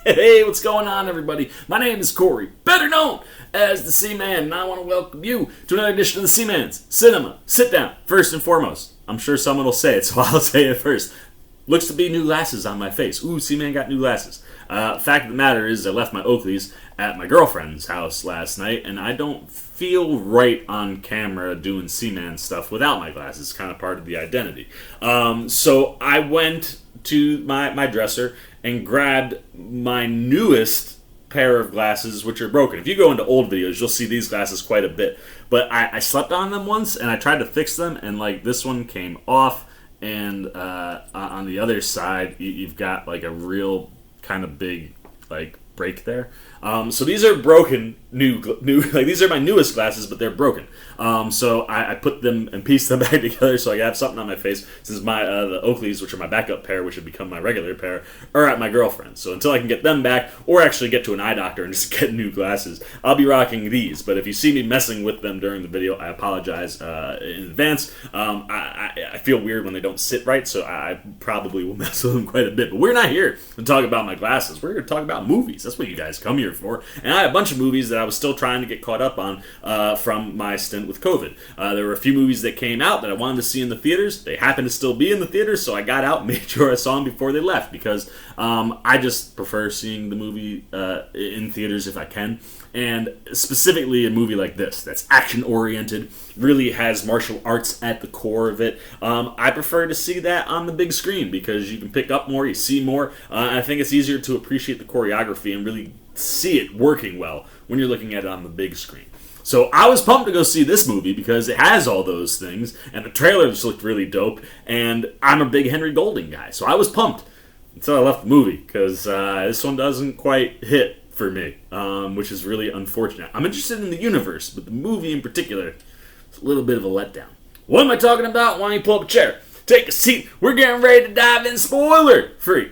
Hey, what's going on, everybody? My name is Corey, better known as the C-Man, and I want to welcome you to another edition of the C-Man's Cinema Sit-Down. First and foremost, I'm sure someone will say it, so I'll say it first. Looks to be new glasses on my face. Ooh, C-Man got new glasses. Fact of the matter is, I left my Oakleys at my girlfriend's house last night, and I don't feel right on camera doing C-Man stuff without my glasses. It's kind of part of the identity. So I went to my dresser and grabbed my newest pair of glasses, which are broken. If you go into old videos, you'll see these glasses quite a bit. But I slept on them once, and I tried to fix them, and like this one came off, and on the other side, you've got like a real kind of big like break there. So these are broken, new like these are my newest glasses, but they're broken. So I put them and pieced them back together so I have something on my face, since my the Oakleys, which are my backup pair, which have become my regular pair, are at my girlfriend's. So until I can get them back, or actually get to an eye doctor and just get new glasses, I'll be rocking these. But if you see me messing with them during the video, I apologize in advance. I feel weird when they don't sit right, so I probably will mess with them quite a bit. But we're not here to talk about my glasses. We're here to talk about movies. That's what you guys come here for. And I had a bunch of movies that I was still trying to get caught up on from my stint with COVID. There were a few movies that came out that I wanted to see in the theaters. They happened to still be in the theaters, so I got out and made sure I saw them before they left, because I just prefer seeing the movie in theaters if I can. And specifically a movie like this, that's action-oriented, really has martial arts at the core of it. I prefer to see that on the big screen, because you can pick up more, you see more. I think it's easier to appreciate the choreography and really see it working well when you're looking at it on the big screen. So I was pumped to go see this movie because it has all those things, and the trailer just looked really dope, and I'm a big Henry Golding guy, so I was pumped until I left the movie, because this one doesn't quite hit for me, which is really unfortunate. I'm interested in the universe, but the movie in particular is a little bit of a letdown. What am I talking about? Why don't you pull up a chair, take a seat, we're getting ready to dive in spoiler-free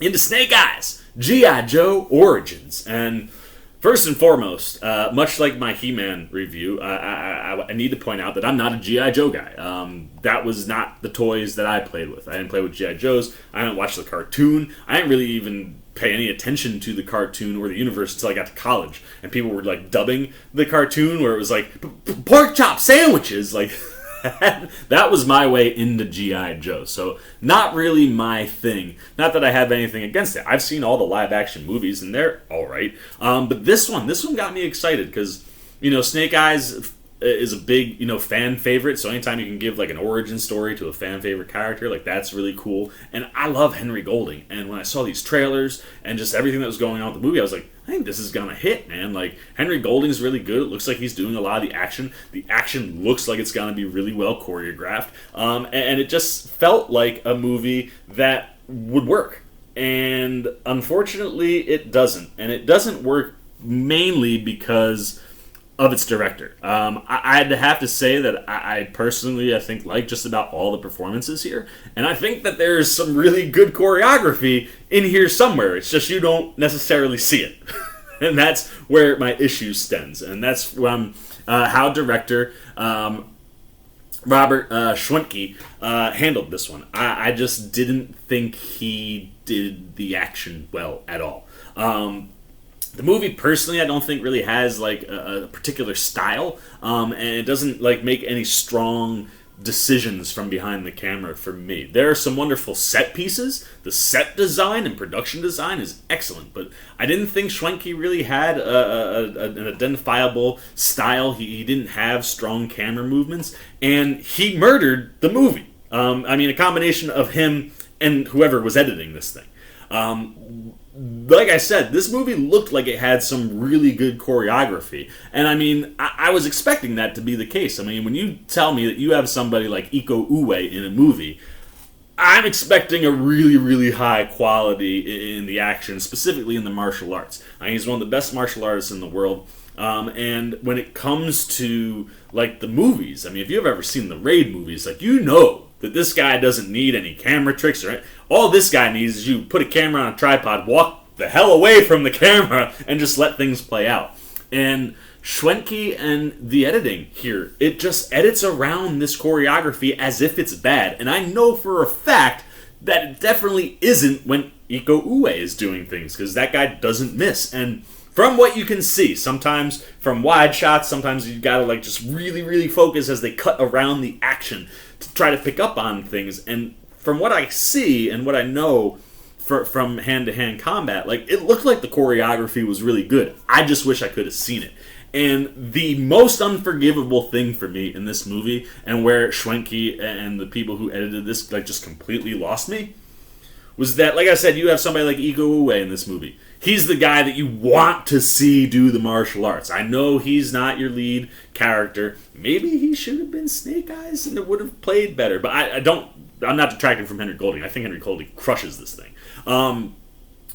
into Snake Eyes, G.I. Joe Origins. And first and foremost, much like my He-Man review, I need to point out that I'm not a G.I. Joe guy. That was not the toys that I played with. I didn't play with G.I. Joes. I didn't watch the cartoon. I didn't really even pay any attention to the cartoon or the universe until I got to college. And people were like dubbing the cartoon where it was like, pork chop sandwiches, like... That was my way into G.I. Joe, so not really my thing. Not that I have anything against it. I've seen all the live-action movies, and they're alright. But this one got me excited, because, Snake Eyes is a big, fan favorite, so anytime you can give, like, an origin story to a fan favorite character, like, that's really cool. And I love Henry Golding, and when I saw these trailers and just everything that was going on with the movie, I was like, I think this is gonna hit, man. Like, Henry Golding's really good. It looks like he's doing a lot of the action. The action looks like it's gonna be really well choreographed. And it just felt like a movie that would work. And unfortunately, it doesn't. And it doesn't work mainly because of its director. I'd have to say that I personally, I think, like just about all the performances here. And I think that there's some really good choreography in here somewhere. It's just you don't necessarily see it. And that's where my issue stems. And that's how director Robert Schwentke handled this one. I just didn't think he did the action well at all. The movie, personally, I don't think really has, like, a particular style, and it doesn't, like, make any strong decisions from behind the camera for me. There are some wonderful set pieces. The set design and production design is excellent, but I didn't think Schwentke really had an identifiable style. He didn't have strong camera movements, and he murdered the movie. A combination of him and whoever was editing this thing. Like I said, this movie looked like it had some really good choreography. And I was expecting that to be the case. When you tell me that you have somebody like Iko Uwe in a movie, I'm expecting a really, really high quality in the action, specifically in the martial arts. He's one of the best martial artists in the world. And when it comes to, like, the movies, if you've ever seen the Raid movies, like, that this guy doesn't need any camera tricks or anything. All this guy needs is you put a camera on a tripod, walk the hell away from the camera, and just let things play out. And Schwentke and the editing here, it just edits around this choreography as if it's bad. And I know for a fact that it definitely isn't when Iko Uwe is doing things, because that guy doesn't miss. And from what you can see, sometimes from wide shots, sometimes you gotta like just really, really focus as they cut around the action to try to pick up on things. And from what I see and what I know from hand-to-hand combat, like, it looked like the choreography was really good. I just wish I could have seen it. And the most unforgivable thing for me in this movie, and where Schwenke and the people who edited this like just completely lost me, was that, like I said, you have somebody like Iko Uwe in this movie. He's the guy that you want to see do the martial arts. I know he's not your lead character. Maybe he should have been Snake Eyes and it would have played better. But I'm not detracting from Henry Golding. I think Henry Golding crushes this thing.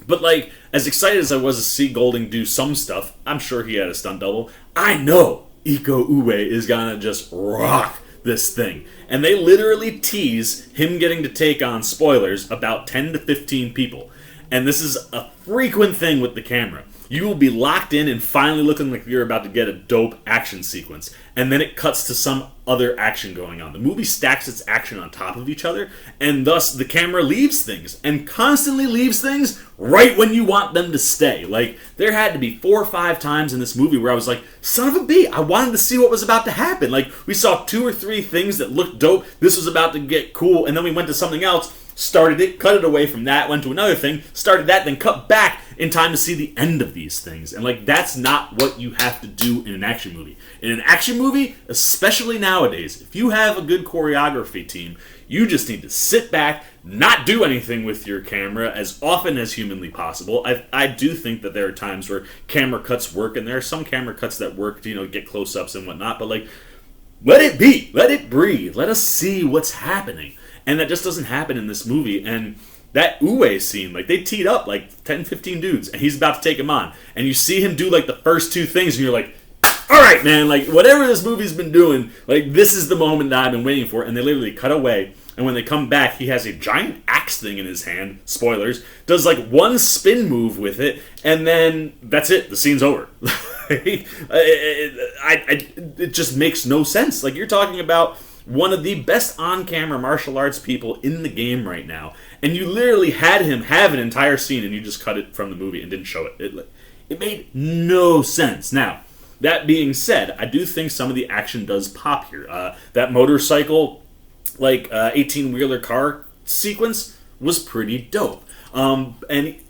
But, like, as excited as I was to see Golding do some stuff, I'm sure he had a stunt double. I know Iko Uwe is gonna just rock this thing. And they literally tease him getting to take on, spoilers, about 10 to 15 people. And this is a frequent thing with the camera. You will be locked in and finally looking like you're about to get a dope action sequence. And then it cuts to some other action going on. The movie stacks its action on top of each other, and thus the camera leaves things, and constantly leaves things right when you want them to stay. Like, there had to be 4 or 5 times in this movie where I was like, son of a bee, I wanted to see what was about to happen. Like, we saw 2 or 3 things that looked dope, this was about to get cool, and then we went to something else, started it, cut it away from that, went to another thing, started that, then cut back in time to see the end of these things. And, like, that's not what you have to do in an action movie. In an action movie, especially nowadays, if you have a good choreography team, you just need to sit back, not do anything with your camera as often as humanly possible. I do think that there are times where camera cuts work, and there are some camera cuts that work to, get close-ups and whatnot, but, like, let it be. Let it breathe. Let us see what's happening. And that just doesn't happen in this movie. And that Uwe scene, like, they teed up like 10, 15 dudes, and he's about to take him on. And you see him do like the first 2 things, and you're like, all right, man, like, whatever this movie's been doing, like, this is the moment that I've been waiting for. And they literally cut away. And when they come back, he has a giant axe thing in his hand. Spoilers. Does like 1 spin move with it, and then that's it. The scene's over. It just makes no sense. Like, you're talking about one of the best on-camera martial arts people in the game right now, and you literally had him have an entire scene, and you just cut it from the movie and didn't show it. It made no sense. Now, that being said, I do think some of the action does pop here. That motorcycle, like, 18-wheeler car sequence was pretty dope. And,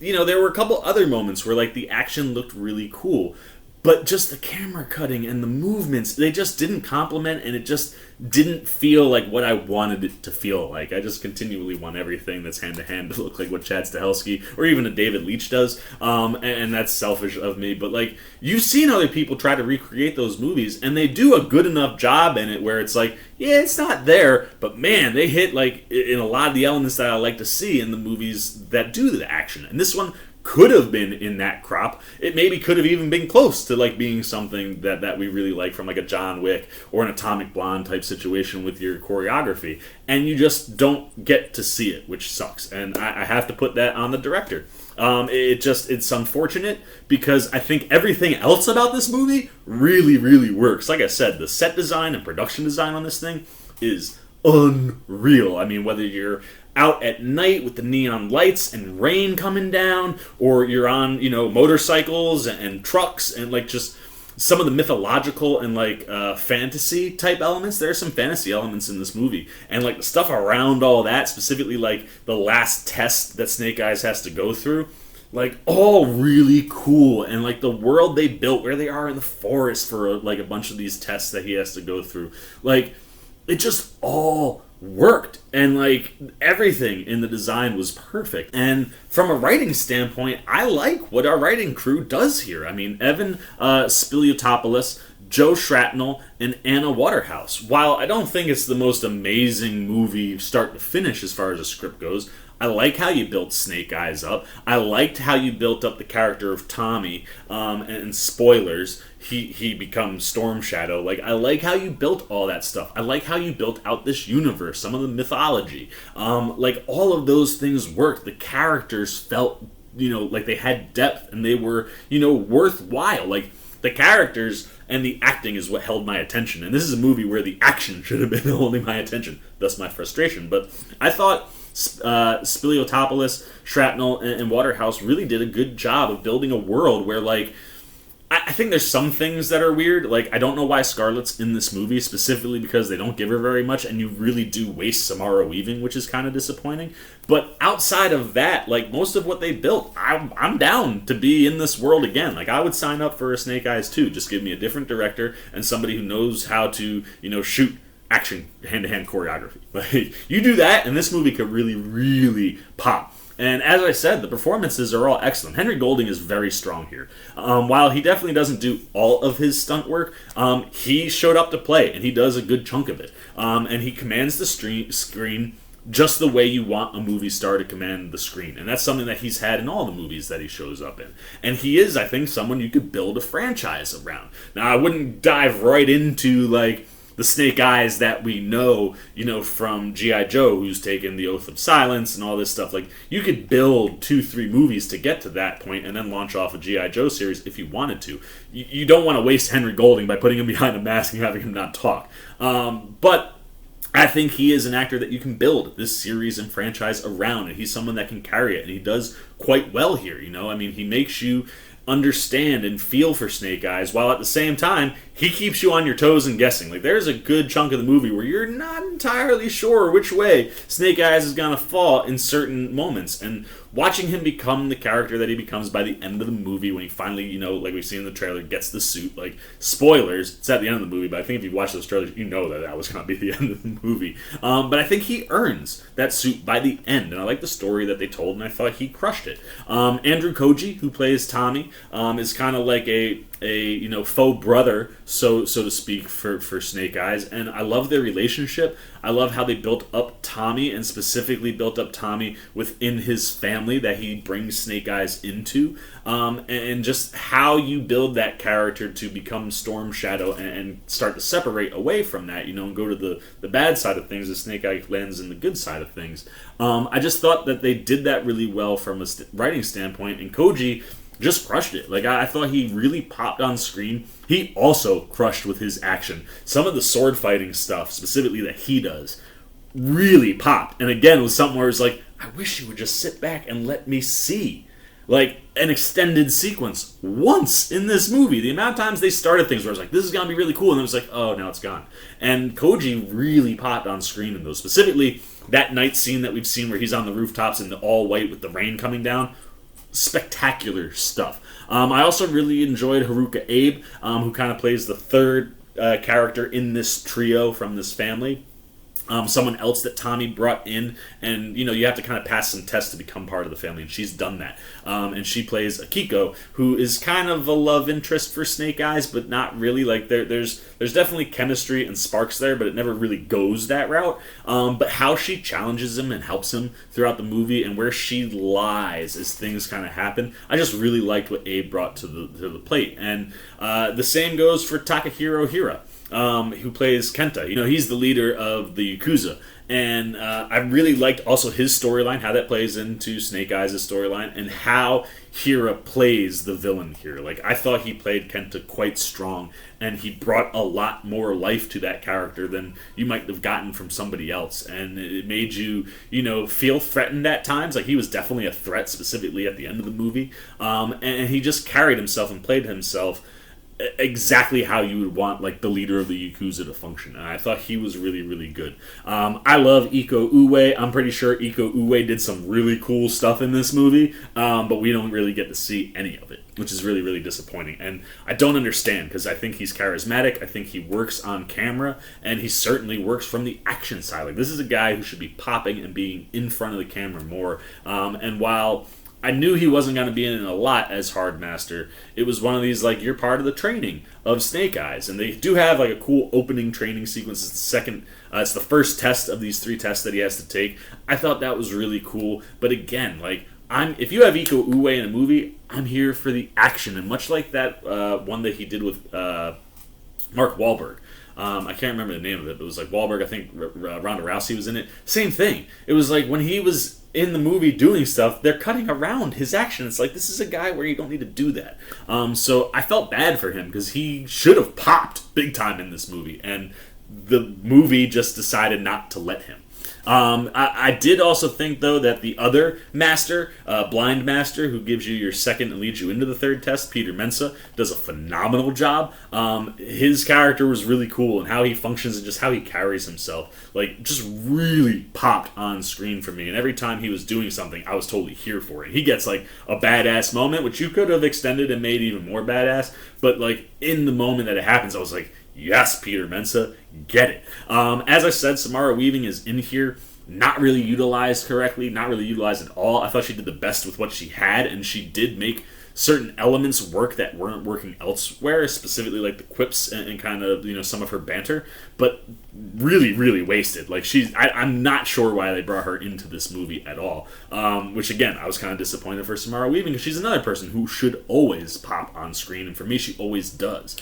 there were a couple other moments where, like, the action looked really cool. But just the camera cutting and the movements, they just didn't complement, and it just didn't feel like what I wanted it to feel like. I just continually want everything that's hand-to-hand to look like what Chad Stahelski or even a David Leitch does, and that's selfish of me. But, like, you've seen other people try to recreate those movies, and they do a good enough job in it where it's like, yeah, it's not there, but, man, they hit, like, in a lot of the elements that I like to see in the movies that do the action. And this one could have been in that crop. It maybe could have even been close to, like, being something that we really like from, like, a John Wick or an Atomic Blonde type situation with your choreography, and you just don't get to see it, which sucks. And I have to put that on the director. It's unfortunate, because I think everything else about this movie really, really works. Like I said, the set design and production design on this thing is unreal. I mean, whether you're out at night with the neon lights and rain coming down, or you're on, motorcycles and trucks, and, like, just some of the mythological and, like, fantasy type elements. There are some fantasy elements in this movie, and, like, the stuff around all that, specifically, like, the last test that Snake Eyes has to go through, like, all really cool. And, like, the world they built, where they are in the forest for, like, a bunch of these tests that he has to go through, like, it just all worked, and, like, everything in the design was perfect. And from a writing standpoint, I like what our writing crew does here. I mean, Evan Spiliotopoulos, Joe Shrapnel, and Anna Waterhouse. While I don't think it's the most amazing movie start to finish as far as the script goes, I like how you built Snake Eyes up. I liked how you built up the character of Tommy, and spoilers, he becomes Storm Shadow. Like, I like how you built all that stuff. I like how you built out this universe, some of the mythology. Like, all of those things worked. The characters felt, like they had depth, and they were, worthwhile. Like, the characters and the acting is what held my attention. And this is a movie where the action should have been holding my attention, thus my frustration. But I thought Spiliotopoulos, Shrapnel, and Waterhouse really did a good job of building a world where, like, I think there's some things that are weird. Like, I don't know why Scarlett's in this movie, specifically because they don't give her very much, and you really do waste Samara Weaving, which is kind of disappointing. But outside of that, like, most of what they built, I'm down to be in this world again. Like, I would sign up for a Snake Eyes 2. Just give me a different director and somebody who knows how to, shoot action hand-to-hand choreography. Like, you do that, and this movie could really, really pop. And as I said, the performances are all excellent. Henry Golding is very strong here. While he definitely doesn't do all of his stunt work, he showed up to play, and he does a good chunk of it. And he commands the screen just the way you want a movie star to command the screen. And that's something that he's had in all the movies that he shows up in. And he is, I think, someone you could build a franchise around. Now, I wouldn't dive right into, like, the Snake Eyes that we know, from G.I. Joe, who's taken the Oath of Silence and all this stuff. Like, you could build 2-3 movies to get to that point and then launch off a G.I. Joe series if you wanted to. You don't want to waste Henry Golding by putting him behind a mask and having him not talk. But I think he is an actor that you can build this series and franchise around, and he's someone that can carry it, and he does quite well here, I mean, he makes you understand and feel for Snake Eyes, while at the same time, he keeps you on your toes and guessing. Like, there's a good chunk of the movie where you're not entirely sure which way Snake Eyes is going to fall in certain moments. And watching him become the character that he becomes by the end of the movie, when he finally, like we've seen in the trailer, gets the suit. Like, spoilers, it's at the end of the movie, but I think if you watch those trailers, you know that was going to be the end of the movie. But I think he earns that suit by the end, and I like the story that they told, and I thought he crushed it. Andrew Koji, who plays Tommy, is kind of like a faux brother, so to speak, for Snake Eyes, and I love their relationship. I love how they built up Tommy, and specifically built up Tommy within his family that he brings Snake Eyes into, and just how you build that character to become Storm Shadow and start to separate away from that, and go to the bad side of things as Snake Eyes lands in the good side of things. I just thought that they did that really well from a writing standpoint, and Koji just crushed it. Like, I thought he really popped on screen. He also crushed with his action. Some of the sword fighting stuff, specifically that he does, really popped. And again, it was something where it's like, I wish you would just sit back and let me see, like, an extended sequence once in this movie. The amount of times they started things where I was like, this is going to be really cool, and then it was like, oh, now it's gone. And Koji really popped on screen in those. Specifically, that night scene that we've seen where he's on the rooftops in the all white with the rain coming down. Spectacular stuff. I also really enjoyed Haruka Abe, who kind of plays the third character in this trio from this family. Someone else that Tommy brought in, and you have to kind of pass some tests to become part of the family, and she's done that. And she plays Akiko, who is kind of a love interest for Snake Eyes, but not really. Like, there's definitely chemistry and sparks there, but it never really goes that route. But how she challenges him and helps him throughout the movie, and where she lies as things kind of happen, I just really liked what Abe brought to the plate. And the same goes for Takahiro Hira, who plays Kenta. He's the leader of the Yakuza. And I really liked also his storyline, how that plays into Snake Eyes' storyline, and how Hira plays the villain here. Like, I thought he played Kenta quite strong, and he brought a lot more life to that character than you might have gotten from somebody else. And it made you, feel threatened at times. Like, he was definitely a threat, specifically at the end of the movie. And he just carried himself and played himself exactly how you would want, like, the leader of the Yakuza to function. And I thought he was really, really good. I love Iko Uwe. I'm pretty sure Iko Uwe did some really cool stuff in this movie, but we don't really get to see any of it, which is really, really disappointing. And I don't understand, because I think he's charismatic, I think he works on camera, and he certainly works from the action side. Like, this is a guy who should be popping and being in front of the camera more. And while I knew he wasn't going to be in it a lot as Hardmaster, it was one of these, like, you're part of the training of Snake Eyes. And they do have, like, a cool opening training sequence. It's the first test of these 3 tests that he has to take. I thought that was really cool. But again, like, if you have Iko Uwe in a movie, I'm here for the action. And much like that one that he did with Mark Wahlberg. I can't remember the name of it, but it was like Wahlberg, I think Ronda Rousey was in it. Same thing. It was like when he was in the movie doing stuff, they're cutting around his action. It's like, this is a guy where you don't need to do that. So I felt bad for him, because he should have popped big time in this movie, and the movie just decided not to let him. I did also think, though, that the other master, blind master, who gives you your second and leads you into the third test, Peter Mensa, does a phenomenal job. His character was really cool, and how he functions and just how he carries himself, like, just really popped on screen for me. And every time he was doing something, I was totally here for it. He gets, like, a badass moment, which you could have extended and made even more badass, but, like, in the moment that it happens, I was like, yes, Peter Mensa, get it. As I said, Samara Weaving is in here, not really utilized correctly, not really utilized at all. I thought she did the best with what she had, and she did make certain elements work that weren't working elsewhere, specifically like the quips and kind of, you know, some of her banter, but really, really wasted. Like, I'm not sure why they brought her into this movie at all, which, again, I was kind of disappointed for Samara Weaving, because she's another person who should always pop on screen, and for me, she always does.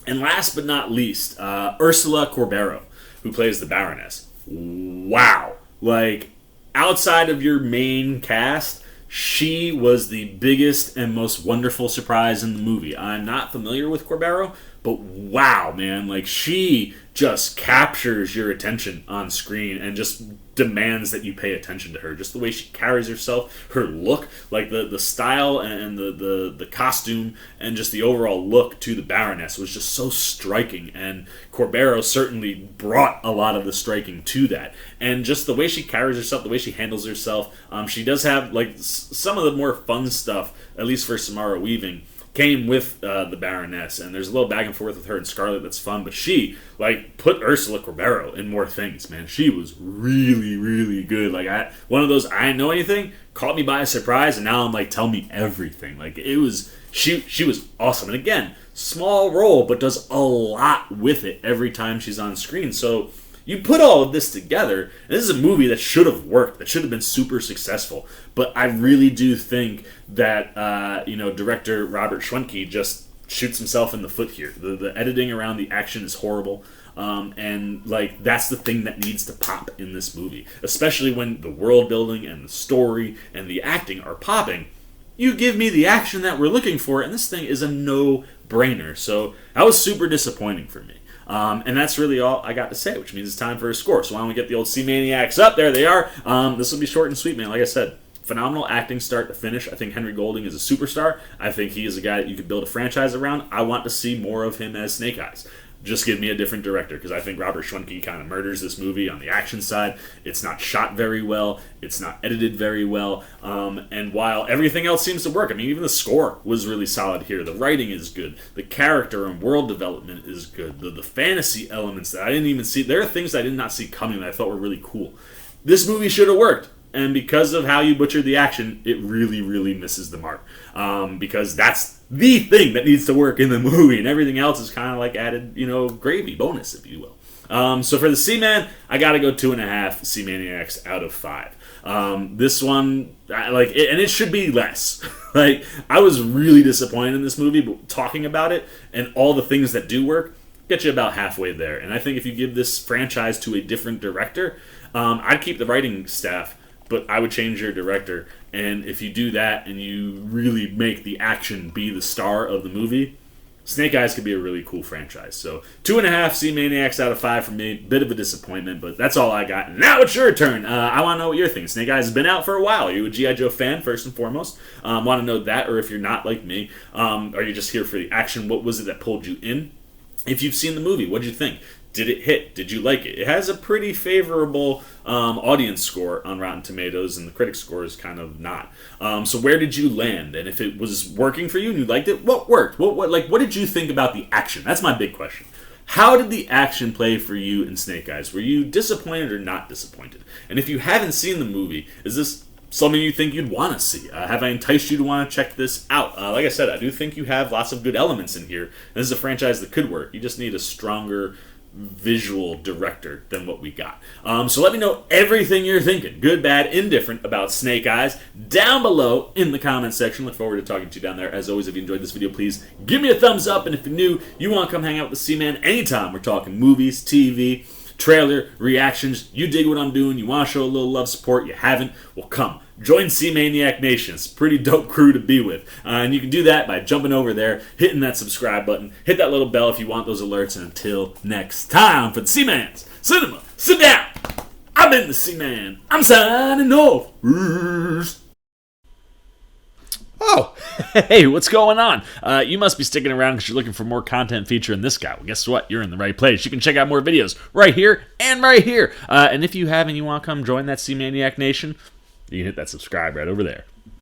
And last but not least, Ursula Corbero, who plays the Baroness. Wow. Like, outside of your main cast, she was the biggest and most wonderful surprise in the movie. I'm not familiar with Corbero, but wow, man. Like, she just captures your attention on screen and just demands that you pay attention to her. Just the way she carries herself, her look, like the style and the costume and just the overall look to the Baroness was just so striking, and Corbero certainly brought a lot of the striking to that. And just the way she carries herself, the way she handles herself, she does have, like, some of the more fun stuff, at least for Samara Weaving, came with the Baroness, and there's a little back and forth with her and Scarlet that's fun, but she, like, put Ursula Corbero in more things, man. She was really, really good. Like, one of those, I didn't know anything, caught me by surprise, and now I'm like, tell me everything. Like, it was, she was awesome. And again, small role, but does a lot with it every time she's on screen. So you put all of this together, and this is a movie that should have worked, that should have been super successful. But I really do think that, director Robert Schwenke just shoots himself in the foot here. The editing around the action is horrible. And, like, that's the thing that needs to pop in this movie. Especially when the world building and the story and the acting are popping. You give me the action that we're looking for, and this thing is a no-brainer. So that was super disappointing for me. And that's really all I got to say, which means it's time for a score. So why don't we get the old C-Maniacs up? There they are. This will be short and sweet, man. Like I said, phenomenal acting start to finish. I think Henry Golding is a superstar. I think he is a guy that you could build a franchise around. I want to see more of him as Snake Eyes. Just give me a different director, because I think Robert Schwenke kind of murders this movie on the action side. It's not shot very well. It's not edited very well. And while everything else seems to work, I mean, even the score was really solid here. The writing is good. The character and world development is good. The fantasy elements that I didn't even see. There are things I did not see coming that I thought were really cool. This movie should have worked. And because of how you butchered the action, it really, really misses the mark. Because that's the thing that needs to work in the movie, and everything else is kind of like added, gravy, bonus, if you will. So for the C-Man, I gotta go 2.5 C-Maniacs out of 5. This one, and it should be less. Like, I was really disappointed in this movie, but talking about it and all the things that do work, get you about halfway there. And I think if you give this franchise to a different director, I'd keep the writing staff, but I would change your director. And if you do that and you really make the action be the star of the movie, Snake Eyes could be a really cool franchise. So 2.5 C-Maniacs out of 5 for me. Bit of a disappointment, but that's all I got. Now it's your turn. I want to know what you're thinking. Snake Eyes has been out for a while. Are you a G.I. Joe fan, first and foremost? Want to know that, or if you're not like me, are you just here for the action? What was it that pulled you in? If you've seen the movie, what did you think? Did it hit? Did you like it? It has a pretty favorable audience score on Rotten Tomatoes, and the critic score is kind of not. So where did you land? And if it was working for you and you liked it, what worked? What did you think about the action? That's my big question. How did the action play for you in Snake Eyes? Were you disappointed or not disappointed? And if you haven't seen the movie, is this something you think you'd want to see? Have I enticed you to want to check this out? Like I said, I do think you have lots of good elements in here. And this is a franchise that could work. You just need a stronger visual director than what we got. So let me know everything you're thinking, good, bad, indifferent, about Snake Eyes down below in the comments section. Look forward to talking to you down there. As always, if you enjoyed this video, please give me a thumbs up. And if you're new, you want to come hang out with the C-Man anytime. We're talking movies, TV, trailer, reactions. You dig what I'm doing. You want to show a little love, support. You haven't? Well, come. Join C-Maniac Nation. It's a pretty dope crew to be with. And you can do that by jumping over there, hitting that subscribe button, hit that little bell if you want those alerts. And until next time, for the C-Mans, Cinema, sit down! I've been the Seaman. I'm signing off. Peace. Oh, hey, what's going on? You must be sticking around because you're looking for more content featuring this guy. Well, guess what? You're in the right place. You can check out more videos right here and right here. And if you have and you want to come join that Sea Maniac Nation, you can hit that subscribe right over there.